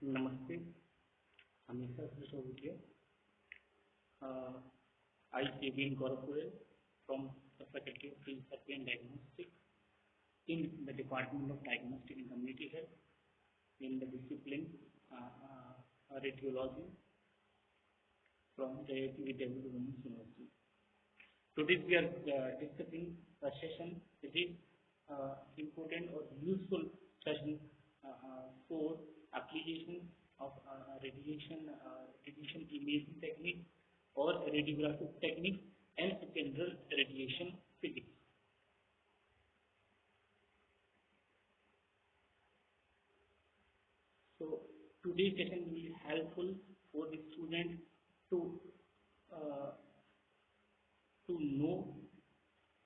Namaste, Amisha Srishovitya. I, Evin Gaurav from the Faculty of Field Therapy and Diagnostics in the Department of Diagnostic and Community Health in the discipline Radiology from the Vidyavit Women's University. Today we are discussing a session that is important or useful session for application of radiation imaging technique or radiographic technique and general radiation physics. So today's session will be helpful for the student to uh, know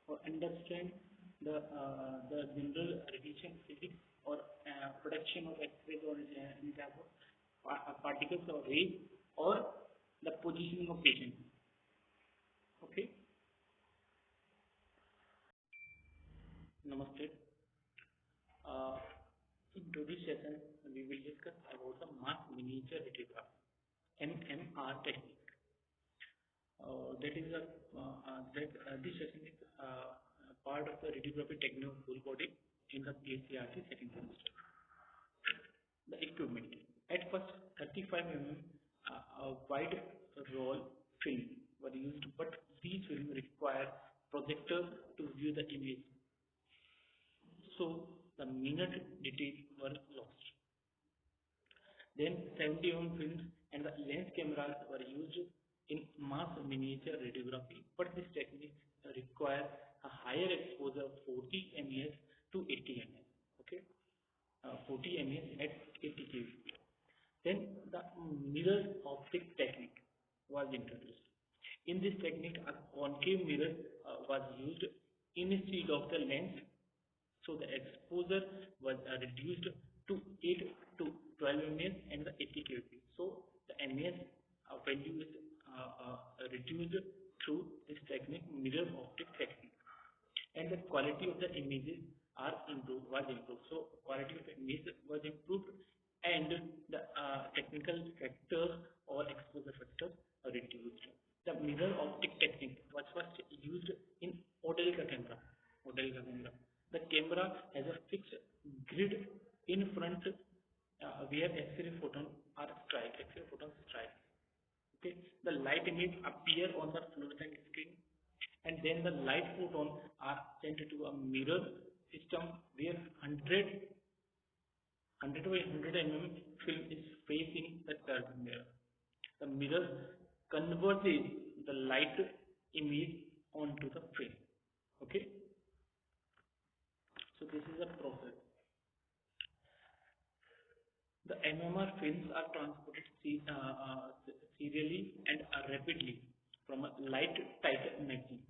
or understand the general radiation physics or production of X-rays or any type of particles or rays or the positioning of patient. Okay. Namaste. Uh, in today's session, we will discuss about the mass miniature radiography (MMR) technique. This session is part of the radiography technique of full body in the PCRC second semester. The equipment. At first, 35 mm wide roll film were used, but these film require projector to view the image, so the minute details were lost. Then 70 mm films and the lens cameras were used in mass miniature radiography, but this technique requires a higher exposure of 40 ms to 80 ms. Okay, 40 ms at 80 kV. Then the mirror optic technique was introduced. In this technique, a concave mirror was used instead of the lens, so the exposure was reduced to 8 to 12 ms and the 80 kV. So the ms value is reduced through this technique, mirror optic technique, and the quality of the images was improved. So quality of the image was improved, and the technical factors or exposure factors are reduced. The mirror optic technique was first used in Odellka camera. The camera has a fixed grid in front where X-ray photons strike. Okay, the light image appear on the fluorescent screen, and then the light photons are sent to a mirror system where 100 by 100 mm film is facing the curved mirror. The mirror converts the light image onto the film. Okay, so this is a process. The MMR films are transported serially and rapidly from a light tight magazine.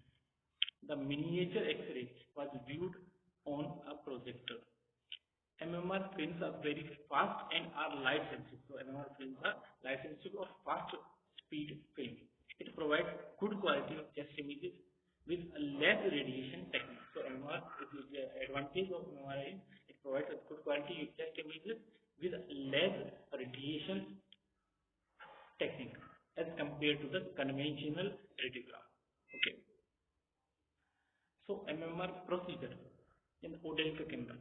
The miniature X-ray was viewed on a projector. MMR films are very fast and are light sensitive. So MMR films are light sensitive or fast speed film. It provides good quality of chest images with less radiation technique. So MMR, the advantage of MMR is it provides a good quality of chest images with less radiation technique as compared to the conventional radiograph. Okay. So MMR procedure in Odellka camera.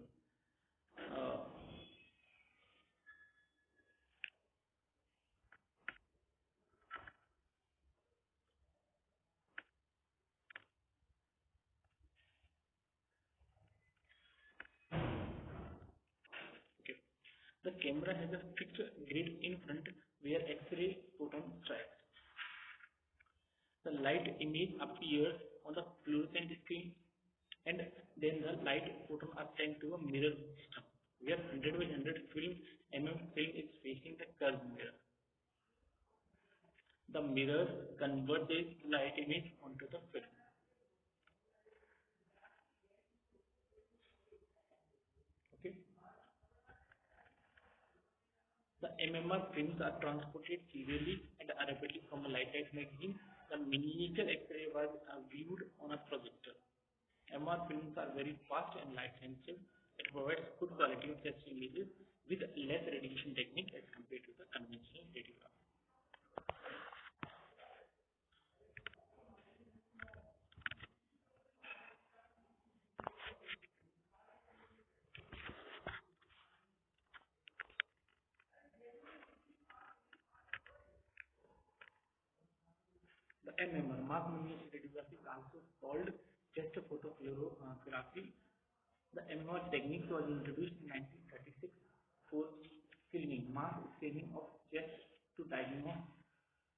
Okay. The camera has a fixed grid in front where X-ray photon strikes. The light image appears on the fluorescent screen, and then the light photon are sent to a mirror system where 100 by 100 film is facing the curved mirror. The mirror converts this light image onto the film. Okay. The MMR films are transported serially and rapidly from a light magazine. The miniature X-ray was viewed on a projector. MR films are very fast and light sensitive. It provides good quality of test images with less radiation technique as compared MMR, mass miniature radiography, is also called chest photofluorography. The MMR technique was introduced in 1936 for screening, mass screening of chest to diagnose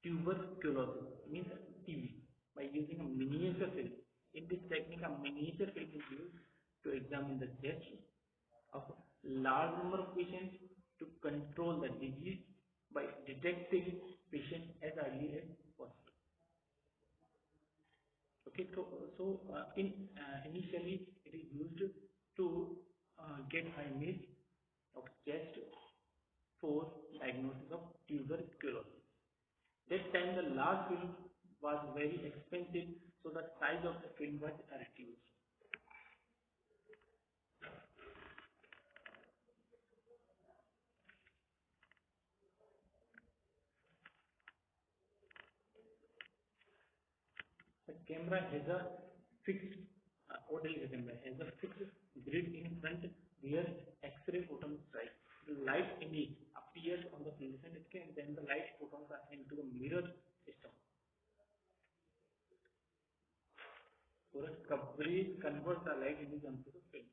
tuberculosis, means TB, by using a miniature film. In this technique, a miniature film is used to examine the chest of a large number of patients to control the disease by detecting patients as early as possible. Okay, initially it is used to get an image of chest for diagnosis of tuberculosis. That time the large film was very expensive, so the size of the film was reduced. The camera has a fixed ODL camera has a fixed grid in front where X-ray photons strike. The light image appears on the fluorescent scan, and then the light photons are sent to a mirror system. For a coverage, converts the light image onto the film.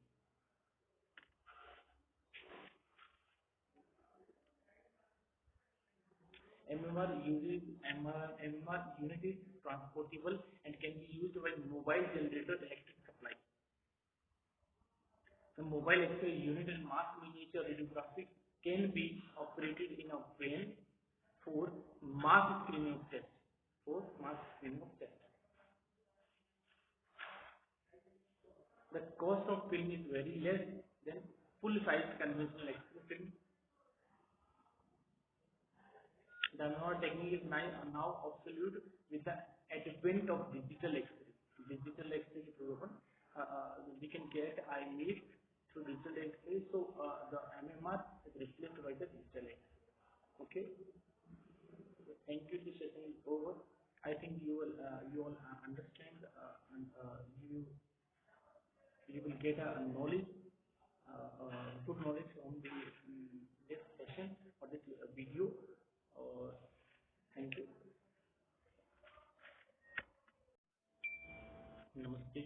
MMR unit is transportable and can be used by mobile generator electric supply. The mobile X-ray unit and mass miniature radiography can be operated in a van for mass screening of tests. The cost of film is very less than full-size conventional X-ray film. The MMR technique is now obsolete with the advent of digital X-ray. Digital X-ray is proven. We can get image through digital X-ray. So the MMR is replaced by the digital X-ray. Okay. Thank you. This session is over. I think you all understand and you will get a knowledge, good knowledge from this session or this video. Thank you. Namaste.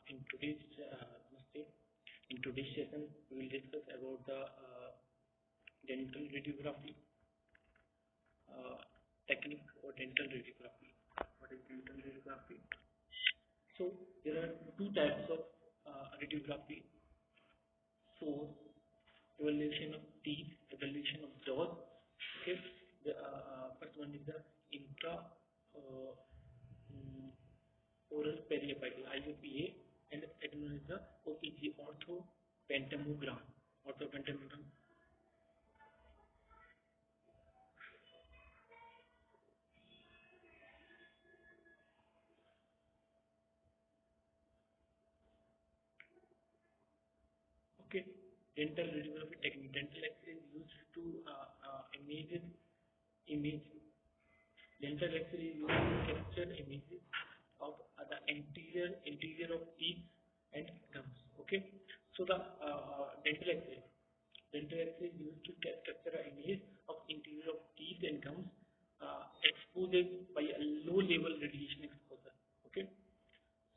In today's session, we will discuss about the dental radiography technique or dental radiography. What is dental radiography? So there are two types of radiography for evaluation of teeth, evaluation of jaws. Okay, the first one is the intra oral periapical IOPA, and the second one is the OPG, orthopentomogram. Okay, dental radiography technique. Dental X-ray is used to image. Dental X-ray is used to capture images of the interior of teeth and gums. Okay, so the dental X-ray is used to capture an image of interior of teeth and gums exposed by a low level radiation exposure. Okay,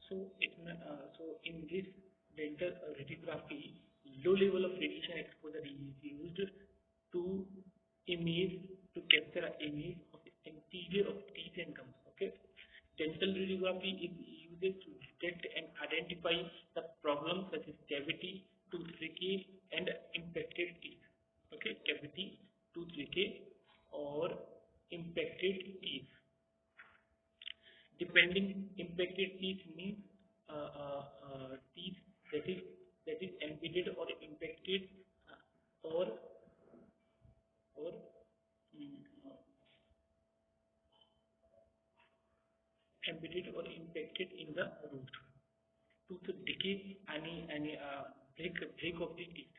so in this dental radiography, low level of radiation exposure is used to capture an image of the interior of teeth and gums. Okay, dental radiography is used to detect and identify the problems such as cavity, tooth decay, and impacted teeth. Okay, cavity, tooth decay, or impacted teeth. Depending, impacted teeth means teeth that is embedded or impacted or embedded or impacted in the root. Tooth decay, any break of the teeth.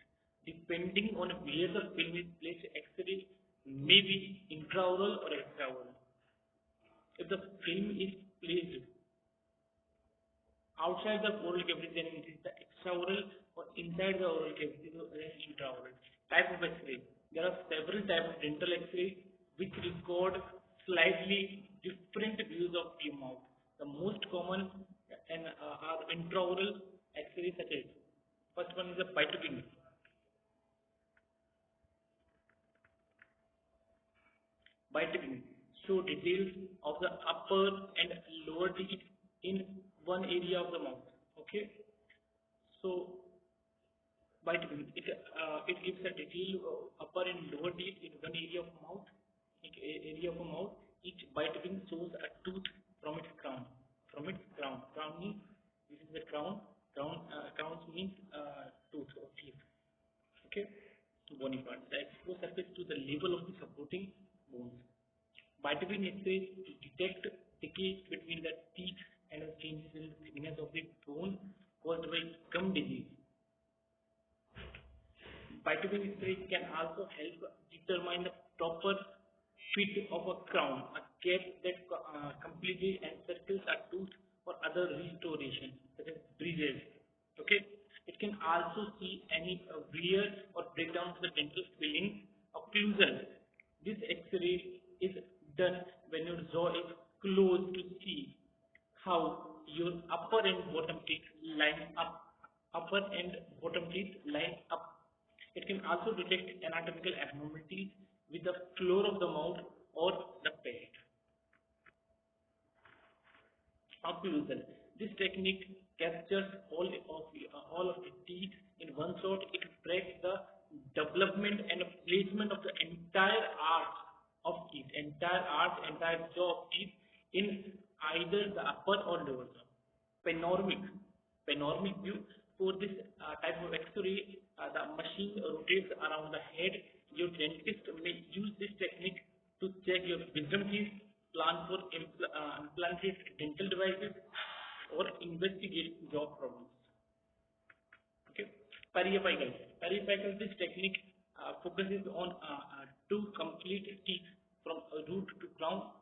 Depending on where the film is placed, X-ray may be intraoral or extraoral. If the film is placed outside the oral cavity, then it is the extraoral, or inside the oral cavity, then intraoral. Type of X-ray. There are several types of dental X-ray which record slightly different views of your mouth. The most common and are intraoral X-rays such as first one is a bicuspid. Bicuspid show details of the upper and lower teeth in one area of the mouth. Okay, so bicuspid it gives a detail upper and lower teeth in one area of mouth. Area of a mouth. Each bicuspid shows a tooth from its crown. From its crown. Crown means this is the crown. Crowns means tooth or teeth. Okay, bony part. The exposed surface to the level of the supporting bones. Bicuspid X-rays detect decay between the teeth and the changes in the thickness of the bone caused by gum disease. Bicuspid X-ray can also help determine the proper fit of a crown, a cap that completely encircles a tooth or other restoration, such as bridges. Okay, it can also see any wear or breakdown of the dental filling occlusion. This X-ray is done when your jaw is closed to see how your upper and bottom teeth line up. Upper and bottom teeth line up. It can also detect anatomical abnormalities with the floor of the mouth or the palate. Occlusal. This technique captures all of the teeth in one shot. It tracks the development and placement of the entire arch of teeth, entire jaw of teeth in either the upper or lower jaw. Panoramic. Panoramic view. For this type of X-ray, the machine rotates around the head. Your dentist may use this technique to check your wisdom teeth, plan for implanted dental devices, or investigate jaw problems. Okay. Periapical. Periapical, this technique focuses on two complete teeth from root to crown.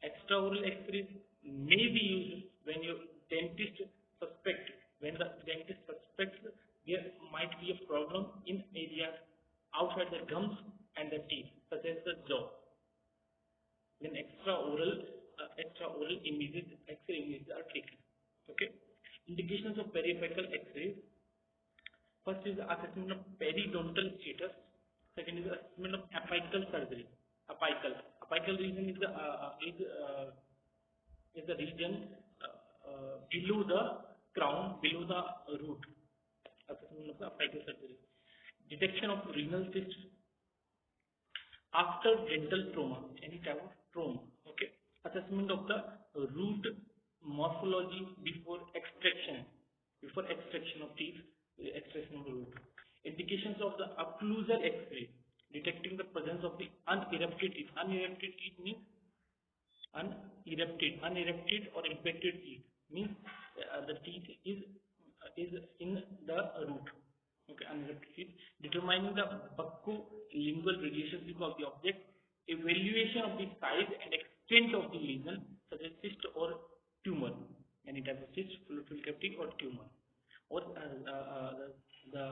Extraoral X-rays may be used when your dentist suspect when the dentist suspects there might be a problem in areas outside the gums and the teeth, such as the jaw. When extraoral images, X-ray images are taken. Okay. Indications of periapical X-rays. First is the assessment of periodontal status. Second is the assessment of apical surgery. Apical region is the region below the crown, below the root. Assessment of the apical surgery. Detection of renal cysts after dental trauma, any type of trauma. Okay. Assessment of the root morphology before extraction of teeth, extraction of the root. Indications of the occlusal X-ray, detecting the presence of the unerupted teeth. Unerupted teeth means unerupted or infected teeth means the teeth is in the root. Okay, unerupted teeth. Determining the buccolingual relationship of the object. Evaluation of the size and extent of the lesion, such as cyst or tumor. Any type of cyst, fluid cavity or tumor, or the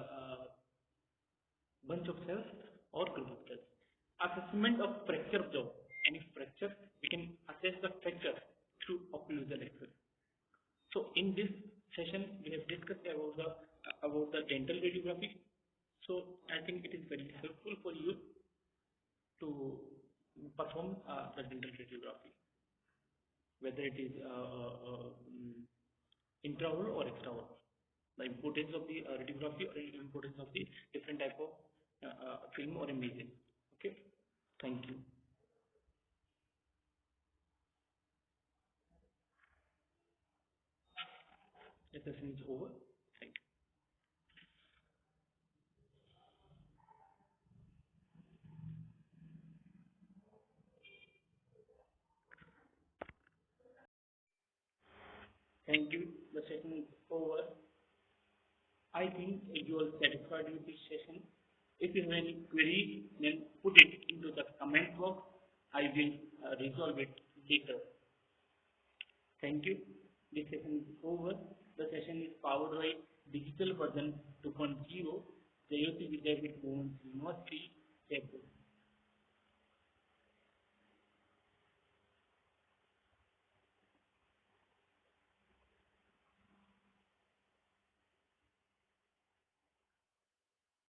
bunch of cells or group of cells. Assessment of fracture of jaw. Any fracture, we can assess the fracture through occlusal X-ray. So in this session, we have discussed about the dental radiography. So I think it is very helpful for you to perform the dental radiography, whether it is intraoral or extraoral. The importance of the radiography or the importance of the different type of film or imaging. Okay, thank you. The session is over. Thank you. Thank you. The session is over. I think you are satisfied with this session. If you have any query, then put it into the comment box. I will resolve it later. Thank you. This session is over. The session is powered by digital version 2.0, Jayoti Vidyapeeth Women's University, Jaipur.